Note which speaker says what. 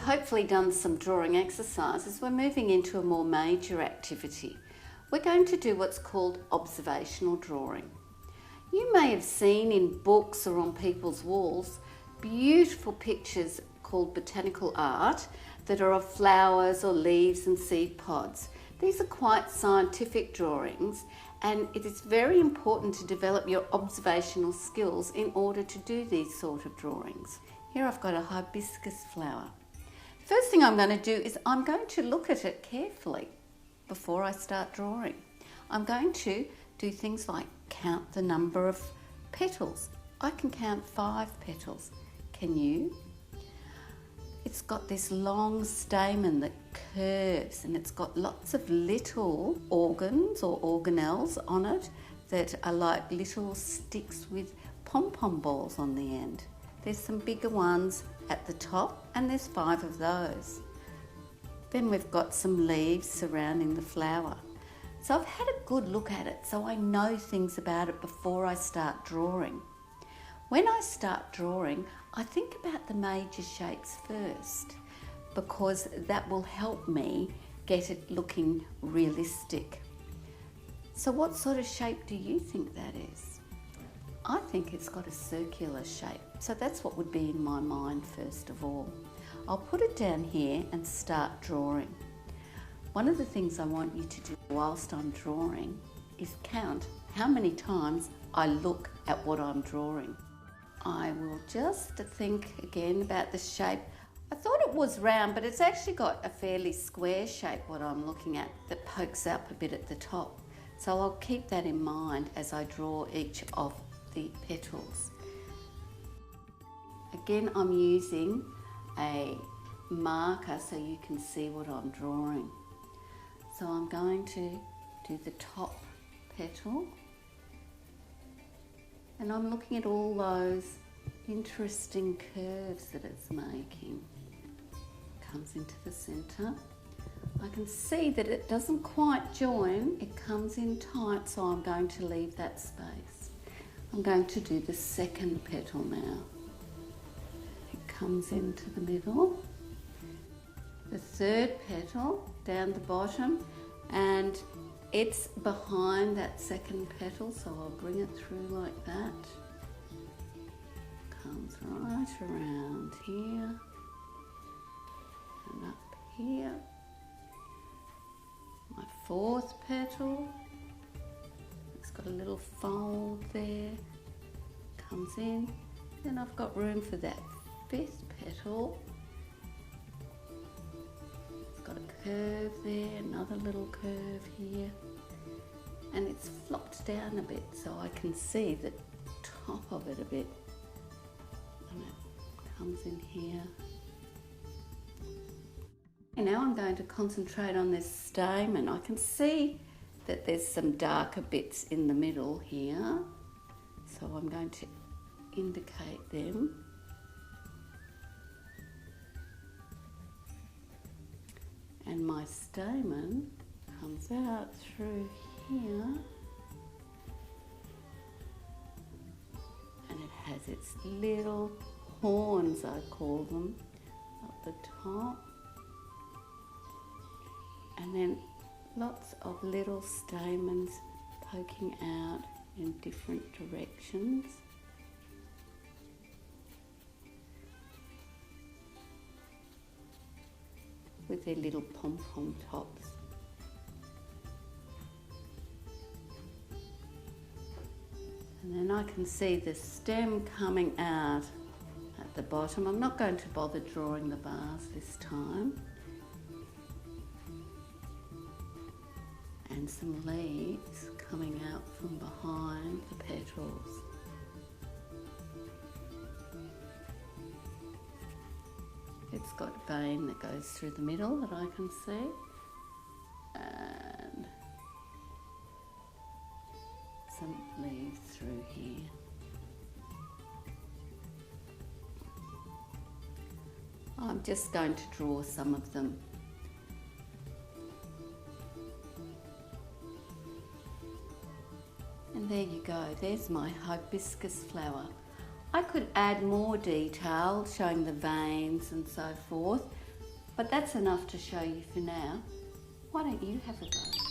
Speaker 1: hopefully done some drawing exercises, we're moving into a more major activity. We're going to do what's called observational drawing. You may have seen in books or on people's walls beautiful pictures called botanical art that are of flowers or leaves and seed pods. These are quite scientific drawings, and it is very important to develop your observational skills in order to do these sort of drawings. Here I've got a hibiscus flower. First thing I'm going to do is I'm going to look at it carefully before I start drawing. I'm going to do things like count the number of petals. I can count 5 petals. Can you? It's got this long stamen that curves, and it's got lots of little organs or organelles on it that are like little sticks with pom-pom balls on the end. There's some bigger ones at the top, and there's 5 of those. Then we've got some leaves surrounding the flower. So I've had a good look at it, so I know things about it before I start drawing. When I start drawing, I think about the major shapes first, because that will help me get it looking realistic. So what sort of shape do you think that is? I think it's got a circular shape, so that's what would be in my mind first of all. I'll put it down here and start drawing. One of the things I want you to do whilst I'm drawing is count how many times I look at what I'm drawing. I will just think again about the shape. I thought it was round, but it's actually got a fairly square shape, what I'm looking at, that pokes up a bit at the top. So I'll keep that in mind as I draw each of the petals. Again, I'm using a marker so you can see what I'm drawing. So I'm going to do the top petal, and I'm looking at all those interesting curves that it's making. Comes into the centre. I can see that it doesn't quite join, it comes in tight, so I'm going to leave that space. I'm going to do the second petal now. It comes into the middle. The third petal down the bottom, and it's behind that second petal, so I'll bring it through like that. Comes right around here and up here. My fourth petal, it's got a little fold there, comes in. Then I've got room for that fifth petal. Got a curve there, another little curve here, and it's flopped down a bit so I can see the top of it a bit, and it comes in here. And now I'm going to concentrate on this stamen. I can see that there's some darker bits in the middle here, so I'm going to indicate them. And my stamen comes out through here, and it has its little horns, I call them, up the top, and then lots of little stamens poking out in different directions. With their little pom-pom tops. And then I can see the stem coming out at the bottom. I'm not going to bother drawing the bars this time. And some leaves coming out from behind the petals. It's got a vein that goes through the middle that I can see, and some leaves through here. I'm just going to draw some of them. And there you go, there's my hibiscus flower. I could add more detail showing the veins and so forth, But that's enough to show you for now. Why don't you have a go?